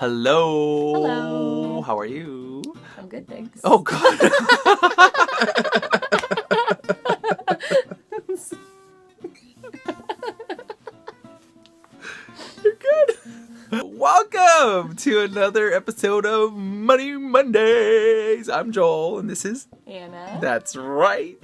Hello. Hello. How are you? I'm good, thanks. Oh, God. You're good. Welcome to another episode of Money Mondays. I'm Joel, and this is Anna. That's right.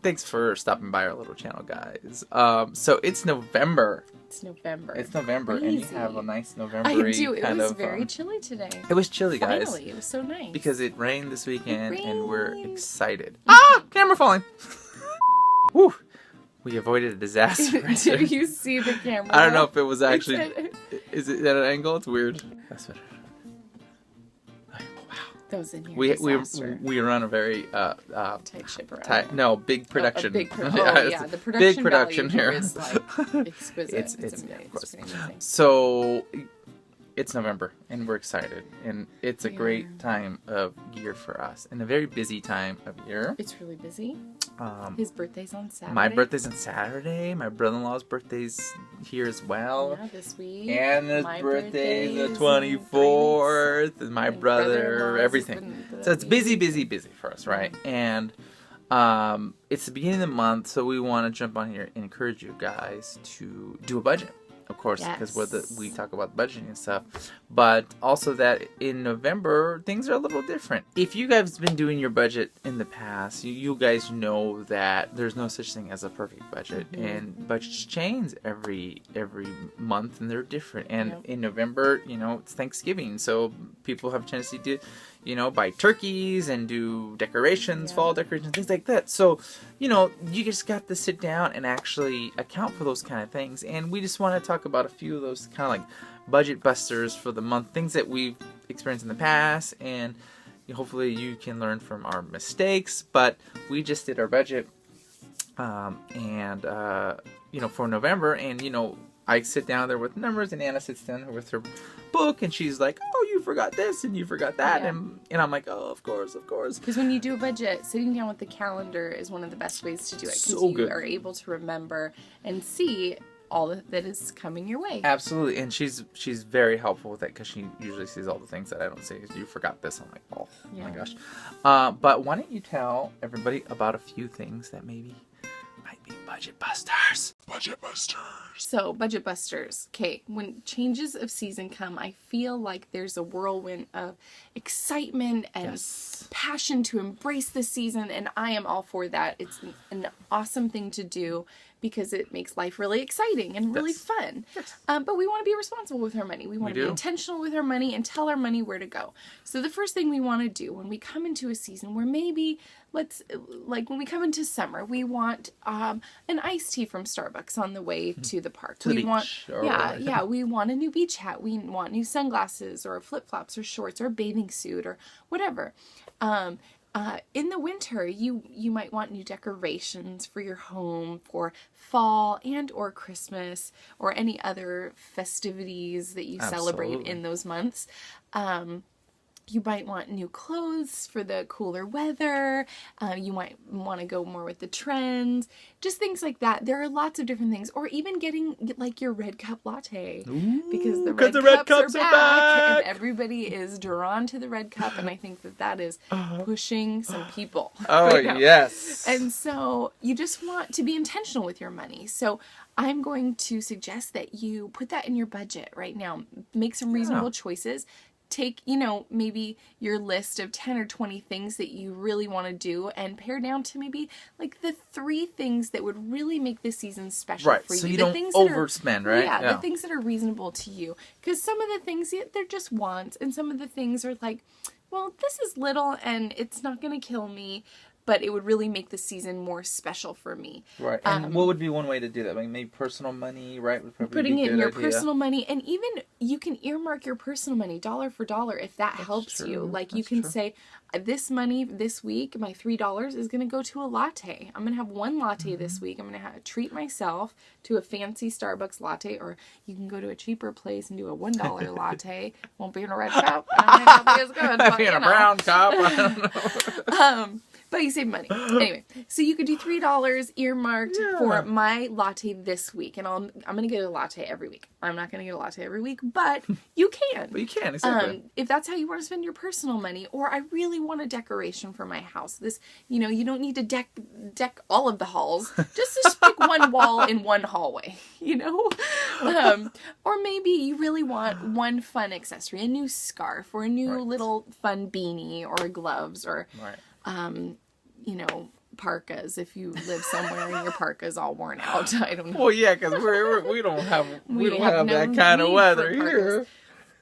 Thanks for stopping by our little channel, guys. So it's November. It's November. It's November, Crazy. and you have a nice November. I do. It was very chilly today. It was chilly, guys. Finally, it was so nice. Because it rained this weekend, and we're rained. excited. Ah! Camera falling. Woo! We avoided a disaster. Right there. Did you see the camera? I don't know if it was actually. Is it at an angle? It's weird. That's better. That was in here. We run a very tight ship around. big production. The production big production value here. Is like exquisite. It's amazing. of course. It's pretty amazing. So it's November, and we're excited, and it's a Yeah. great time of year for us, and a very busy time of year. It's really busy. His birthday's on Saturday. My birthday's on Saturday. My brother-in-law's birthday's here as well. Yeah, this week. Anna's My birthday's the birthday's 24th, and my brother, brother-in-law's everything. is the So it's busy, 8th. busy, busy for us, right? And it's the beginning of the month, so we want to jump on here and encourage you guys to do a budget. Of course, because Yes. we talk about budgeting and stuff, but also that in November things are a little different. If you guys have been doing your budget in the past, you guys know that there's no such thing as a perfect budget, and budgets change every month, and they're different. And in November, it's Thanksgiving, so people have a tendency to, buy turkeys and do decorations, fall decorations, things like that. So, you just got to sit down and actually account for those kind of things. And we just want to talk about a few of those kind of like budget busters for the month, things that we've experienced in the past, and hopefully you can learn from our mistakes. But we just did our budget, for November, and I sit down there with numbers, and Anna sits down there with her book, and she's like, "Oh, you forgot this, and you forgot that," and I'm like, "Oh, of course." Because when you do a budget, sitting down with the calendar is one of the best ways to do it. Because So good. You are able to remember and see all that is coming your way. Absolutely, and she's very helpful with it because she usually sees all the things that I don't see. You forgot this. I'm like, oh my gosh. But why don't you tell everybody about a few things that maybe might be budget busters? Budget busters. So, budget busters. Okay, when changes of season come, I feel like there's a whirlwind of excitement and passion to embrace the season, and I am all for that. It's an awesome thing to do because it makes life really exciting and really fun. Yes. But we want to be responsible with our money. We want to be intentional with our money and tell our money where to go. So the first thing we want to do when we come into a season where maybe, when we come into summer, we want an iced tea from Starbucks on the way to the park. To the we want, beach, we want a new beach hat. We want new sunglasses or flip-flops or shorts or a bathing suit or whatever. In the winter, you might want new decorations for your home for fall and or Christmas or any other festivities that you celebrate in those months. You might want new clothes for the cooler weather. You might want to go more with the trends. Just things like that. There are lots of different things. Or even getting like your red cup latte. Because the red cups are back. And everybody is drawn to the red cup. And I think that is pushing some people. Oh, right now. yes. And so you just want to be intentional with your money. So I'm going to suggest that you put that in your budget right now. Make some reasonable choices. Take, maybe your list of 10 or 20 things that you really want to do and pare down to maybe like the 3 things that would really make this season special for you. Right, so you the don't things overspend, right? Yeah, the things that are reasonable to you. Because some of the things, they're just wants, and some of the things are like, well, this is little and it's not going to kill me, but it would really make the season more special for me. Right. And what would be one way to do that? Like maybe personal money, right? Would probably putting be a it in good your idea. personal money, and even you can earmark your personal money dollar for dollar if that helps you. Like you can say, this money this week, my $3 is going to go to a latte. I'm going to have one latte this week. I'm going to treat myself to a fancy Starbucks latte, or you can go to a cheaper place and do a $1 latte. Won't be in a red cup. I don't think it'll be as good. Be in a brown cup. I don't know. But you save money. Anyway, so you could do $3 earmarked for my latte this week. And I'm going to get a latte every week. I'm not going to get a latte every week, but you can. But you can, exactly. If that's how you want to spend your personal money, or I really want a decoration for my house. This, you know, you don't need to deck all of the halls. Just pick one wall in one hallway, you know? Or maybe you really want one fun accessory, a new scarf or a new little fun beanie or gloves or, you know, parkas if you live somewhere and your parka's all worn out. I don't know. Well, yeah, because we don't have that kind of weather here.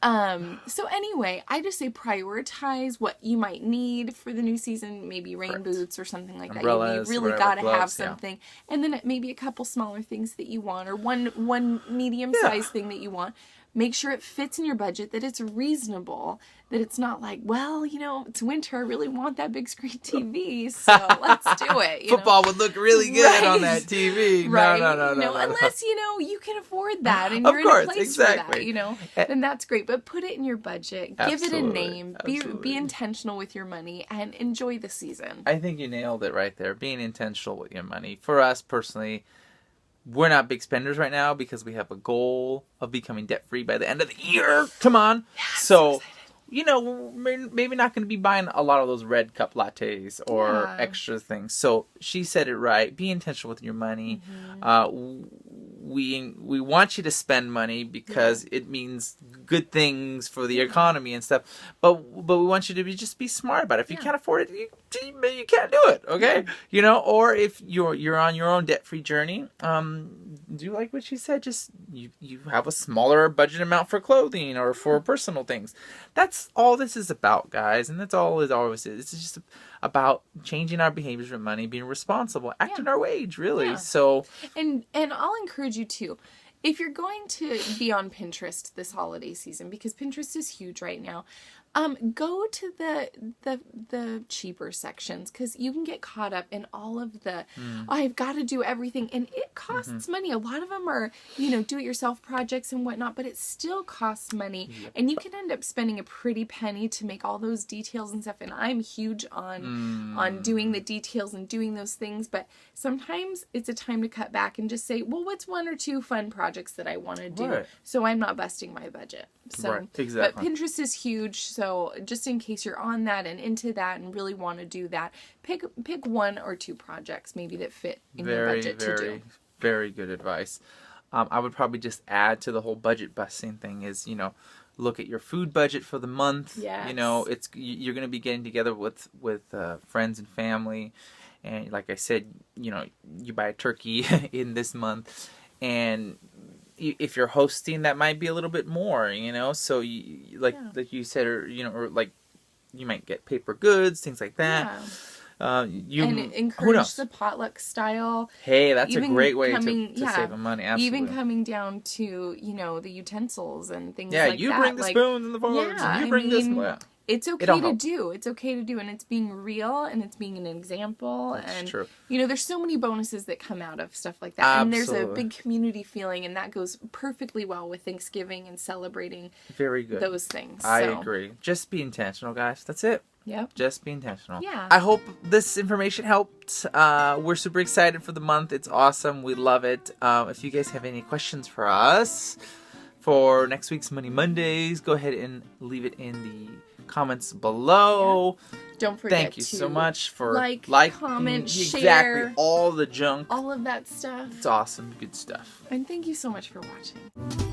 So anyway, I just say prioritize what you might need for the new season, maybe rain boots or something like Umbrellas, that. You really whatever, got to have gloves, something. And then maybe a couple smaller things that you want, or one medium-sized thing that you want. Make sure it fits in your budget, that it's reasonable, that it's not like, well, you know, it's winter, I really want that big screen TV, so let's do it. You Football know? would look really good on that TV. Right. No. Unless, you know, you can afford that and Of you're course, in a place exactly. for that, you know, then that's great. But put it in your budget, give it a name, Absolutely. be intentional with your money, and enjoy the season. I think you nailed it right there. Being intentional with your money. For us personally, we're not big spenders right now because we have a goal of becoming debt-free by the end of the year. Come on. Yes, so, you know, we're maybe not going to be buying a lot of those red cup lattes or extra things. So she said it right. Be intentional with your money. We want you to spend money because it means good things for the economy and stuff. But we want you to just be smart about it. If you can't afford it, you can't do it. Okay, you know. Or if you're on your own debt free journey, do like what she said. Just you have a smaller budget amount for clothing or for personal things. That's all this is about, guys, and that's all it always is. It's just about changing our behaviors with money, being responsible, acting our wage, really. Yeah. So, and I'll encourage you too. If you're going to be on Pinterest this holiday season, because Pinterest is huge right now, go to the cheaper sections, because you can get caught up in all of the, I've got to do everything, and it costs money. A lot of them are, you know, do-it-yourself projects and whatnot, but it still costs money, and you can end up spending a pretty penny to make all those details and stuff. And I'm huge on doing the details and doing those things, but sometimes it's a time to cut back and just say, well, what's one or two fun projects that I want to do, so I'm not busting my budget. So, exactly. But Pinterest is huge, so just in case you're on that and into that and really want to do that, pick one or two projects maybe that fit in your budget to do. Very good advice. I would probably just add to the whole budget busting thing is, you know, look at your food budget for the month. Yes. You know, you're going to be getting together with friends and family, and like I said, you know, you buy a turkey in this month, and if you're hosting, that might be a little bit more, you know. So like you said, or you know, or like you might get paper goods, things like that. And encourage the potluck style. Hey, that's a great way to save money. Absolutely. Even coming down to, you know, the utensils and things like that. Yeah, you bring the spoons and the forks, and you bring this. It's okay to do. It's okay to do, and it's being real, and it's being an example. That's true. You know, there's so many bonuses that come out of stuff like that. Absolutely. And there's a big community feeling, and that goes perfectly well with Thanksgiving and celebrating those things. I agree. Just be intentional, guys. That's it. Yep. Just be intentional. Yeah. I hope this information helped. We're super excited for the month. It's awesome. We love it. If you guys have any questions for us for next week's Money Mondays, go ahead and leave it in the comments below. Don't forget Thank you so much for like, comment, exactly share, all the junk, all of that stuff. It's awesome, good stuff. And thank you so much for watching.